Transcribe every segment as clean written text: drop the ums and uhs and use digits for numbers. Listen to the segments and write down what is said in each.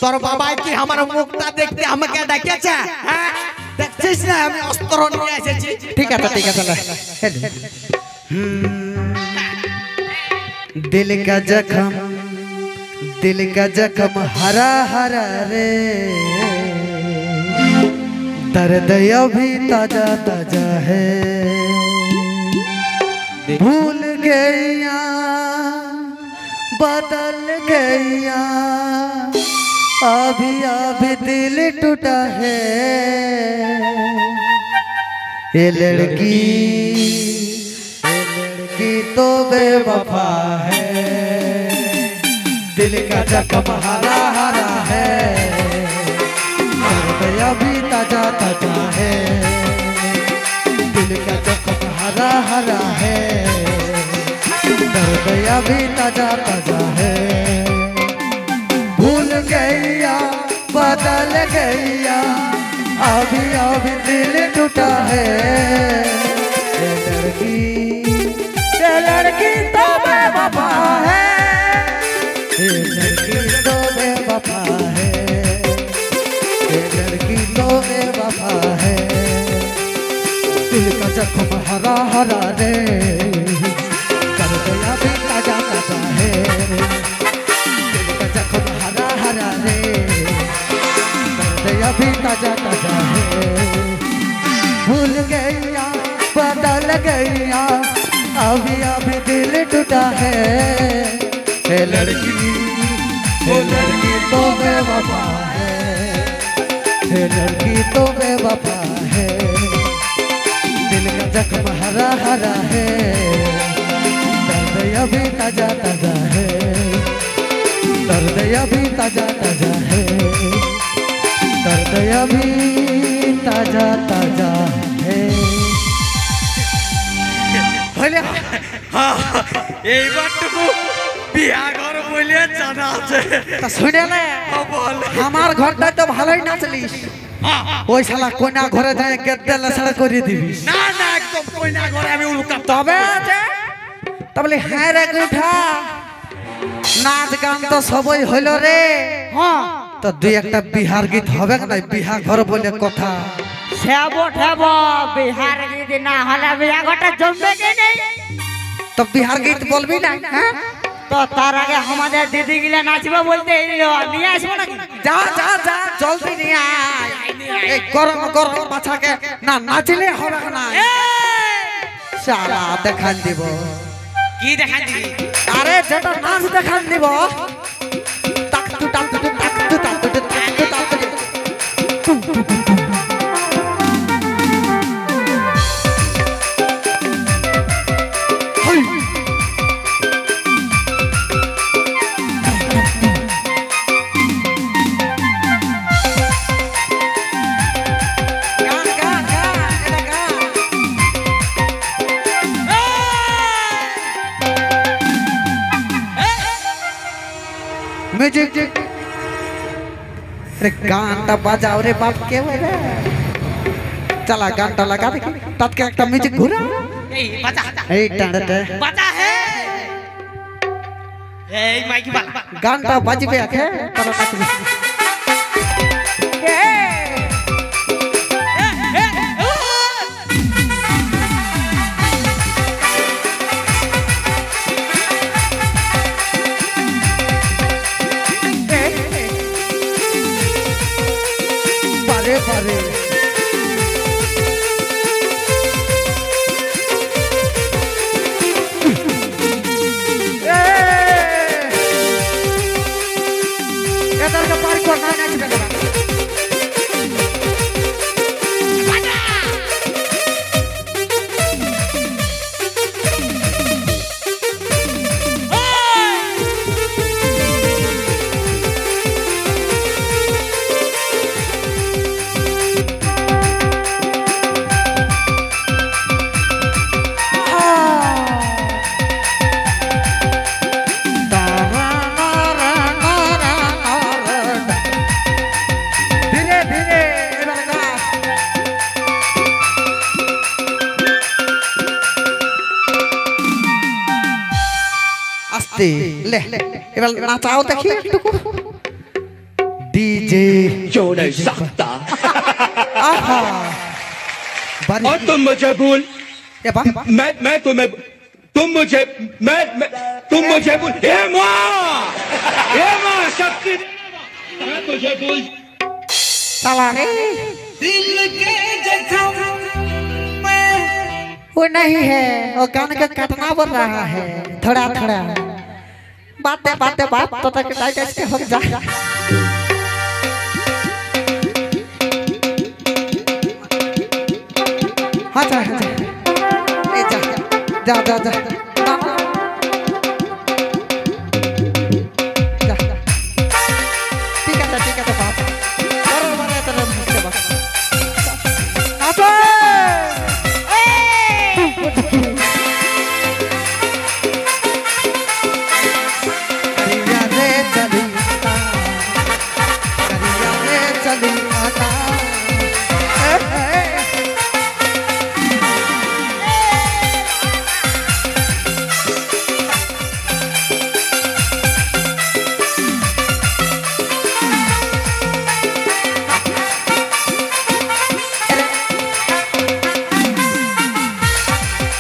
তোর বাবাই কি আমার মুখটা দেখতে আমাকে ডেকেছে? হ্যাঁ দেখছিস না আমি অস্ত্র নিয়ে এসেছি। ঠিক আছে दिल का जख्म हरा हरा रे दर्द अभी ताजा ताजा है भूल गईया बदल गईया अभी अभी दिल टूटा है ये लड़की तो बेवफा है दिल का जख्म हरा हरा है दर्द अभी ताजा ताजा है दिल का जख्म हरा हरा है दर्द अभी ताजा ताजा है भूल गईया बदल गईया अभी अभी दिल टूटा है ये लड़की तो बेवफा है ये लड़की तो बेवफा है ये लड़की तो बेवफा है दिल का जख्म हरा हरा रे दर्द अभी ताजा ताजा है दिल का जख्म हरा हरा रे दर्द अभी ताजा ताजा है भूल गईया बदल गईया अभी अभी दिल टूटा है ये लड़की तो बेवफा है ये लड़की तो बेवफा है दिल का जख्म हरा हरा है दर्द अभी ताजा ताजा है दर्द अभी ताजा ताजा है दर्द अभी ताजा ताजा है এইবারটুকু বিয়া ঘর বলে জানা আছে তা শুনে না আমার ঘরটা তো ভালোই নাচলিস ওই শালা কোনা ঘরে যায় গেদ্দে লাছড়া করে দিবি না না একদম কইনা ঘরে আমি উল্কা তবে তবে হ্যাঁ রে গুঠা নাচ গান তো সবই হইল রে হ্যাঁ তো দুই একটা বিহার গীত হবে না বিহার ঘর বলে কথা बिहार गीत ना हला बिया घटा जमबे के नहीं तो बिहार गीत बोलबी ना हां तो तार आगे हमारे दीदी गिला नाचबा बोलते इलो नहीं आसबो ना जा जा जा जल्दी नहीं आय ए गरम गरम पाछा के ना नाचले হবে না শালা দেখান দিব কি দেখান দিবি আরে যেটা নাচ দেখান দিব টাক টু টাক টু টাক টু টাক টু টাক টু টাক টু म्यूजिक अरे गानটা বাজাও রে বাপ কে বলে चला गानটা लगा দেখি তৎকে একটা মিউজিক ঘুরা এই বাজা এই টাড়তে বাজা হে এই মাইকি বালা গানটা বাজবে আছে তারা নাচবে पारे पारे ले এবার নাচাও দেখি একটু डीजे क्यों नहीं सकता आहा बारी और तुम मुझे भूल ये बात मैं तुम्हें तुम मुझे तुम मुझे भूल हे माँ शक्ति मैं तुझे भूल साला रे दिल के जख्म में वो नहीं है वो कान का कटना बोल रहा है थोड़ा थोड़ा बातें बातें बात तो तक डाइजेस्ट के हो जा हाँ जा ए जा जा जा जा जा ठीक है बात बरोबर है तेरे मुझसे बात नाचो करिया रे चली आना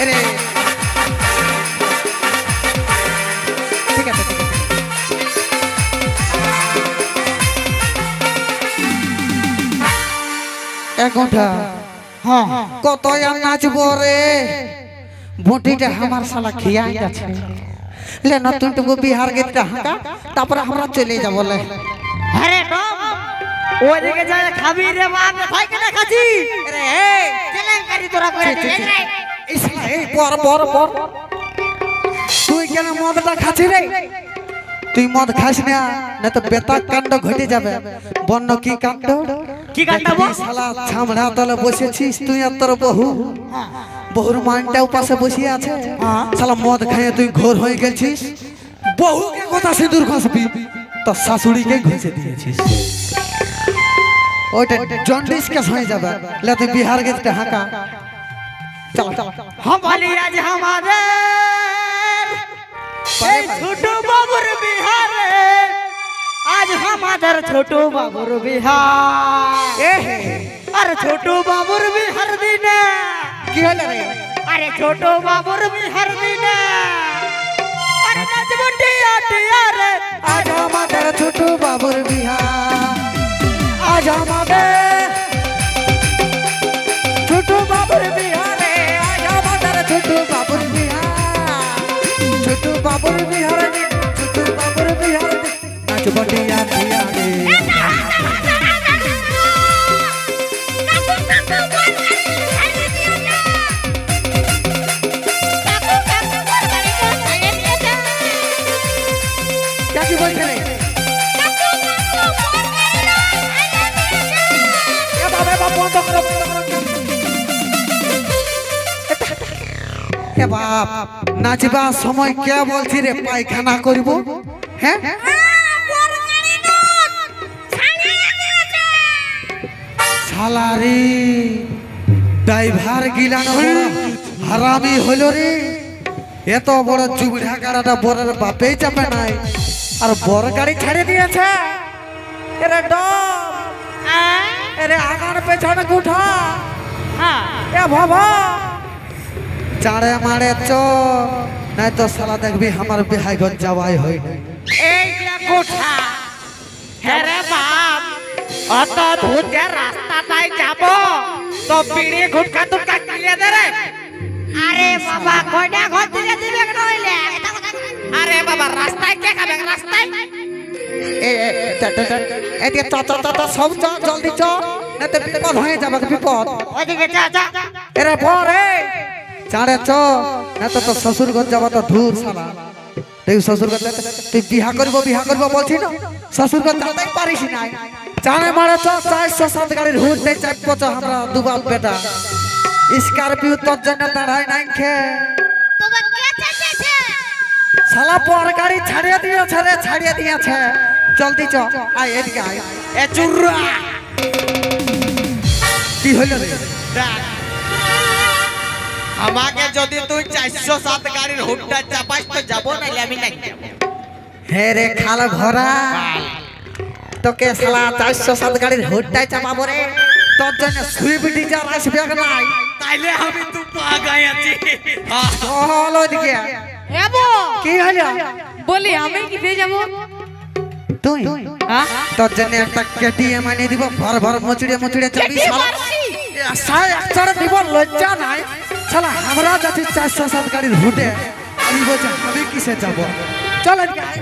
अरे ठीक है एक घंटा हाँ কত আর নাচবো রে বটিটা আমার শালা খিয়া গেছে ले নতুন টুকু বিহার গীতটা হাঁকা তারপর আমরা চলে যাব লে আরে ডম ওদিকে যায় খাবি রে বাপ ভাই কেন খাচ্ছি আরে কেলেঙ্কারি তোরা করে দিলে রে এই শালা এই পর তুই কেন মদটা খাচ্ছিস রে তুই মদ খাস না না তো বেতাক কাণ্ড ঘটে যাবে বন্য কি কাণ্ড কি কাণ্ড দেখবি শালা ছামড়া তলে বসেছিস তুই আর তোর বহুর মানটা উপাসে বসে আছে শালা মদ খাইয়ে তুই ঘোর হয়ে গেছিস বহুকে কথা সিঁদুর ঘষবি তো শাশুড়িকে ঘষে দিয়েছিস ওইটা জন্ডিস কেস হয়ে যাবে লে তুই বিহার গেছিস হাঁকা চল हम वाली आज हमारे এই ছোট বাবুর বিহারে আজ আমাদের ছোট বাবুর বিহার আরে ছোট বাবুর বিহার দিনে কি হলো রে আরে ছোট বাবুর বিহার দিনে আরে নাচবো টিয়া টিয়া রে আজ আমাদের ছোট বাবুর বিহার আজ আমাদের ছোট বাবুর বিহারে আজ আমাদের ছোট বাবুর বিহার ছোট বাবুর বিহারে ছোট বাবুর বিহারে নাচবো টিয়া টিয়া রে क्या की बोल रहे ये बाबे बाप बंद करो এ বাপ নাচবা সময় কে বলছি রে পায়খানা করব হ্যাঁ শালারি ড্রাইভার গিলানো বড় হারামি হলো রে এত বড় চুবড়া গাড়াটা বড়ের বাপেই চাপে নাই আর বড় গাড়ি ছেড়ে দিয়েছে এরে ডম এরে আগার পেছনে উঠা এ বাবা চাড়ে মারে চো নাই তো শালা দেখবি আমার বিহাই ঘর যাওয়াই হয় না এই কোঠা হেরে বাপ অত ধুতে রাস্তাটাই যাব তো পিড়ি গুটকা টুটকা কিনে দে রে আরে বাবা কয়টা ঘর দিলে দিবে নইলে আরে বাবা রাস্তায় কে খাবে রাস্তায় এদিকে চ সব চ জলদি চ না তো বিপদ হয়ে যাবে বিপদ ওদিকে যা যা এরে পরে চাড়ে চ না তো তোর শ্বশুর ঘর যাবা তো ধূর শালা তুই শ্বশুর ঘর তুই বিহা করব বলছি না শ্বশুর ঘর যাতেই পারিস না চাড়ে মারে চ 407 গাড়ির হুট নেই চাপ পচ আমরা দুবাব বেটা স্করপিও তোর জন্য দাঁড়াই নাই খে তোমার কে চেঁচেছে শালা পর গাড়ি ছাড়িয়ে দিয়েছে জলদি চ আয় এদিকে আয় এ চুররা কি হইল রে আমাকে যদি তুই 407 গাড়ির হুডটা চাপাইস তো যাব না আমি নাই যাব হে রে খাল ভরা তোকে শালা 407 গাড়ির হুডটাই চাপাবো রে। তোর জন্য সুইফট ডিজায়ার আসবে নাই। তাইলে আমি তো পাগাই আছি। চল ওদিকে। এবো কি হলো? বলি আমি কি দিয়ে যাব? তুই হ্যাঁ তোর জন্য একটা কেটিএম আনিয়ে দিব, ভর ভর মুচড়ে মুচড়ে যাবি শালা। সাই একটারে দিব, লজ্জা নাই শালা। আমরা যাচ্ছি 407 গাড়ির হুডে, আমি বলছি আমি কিসে যাব? চল এদিকে আয়।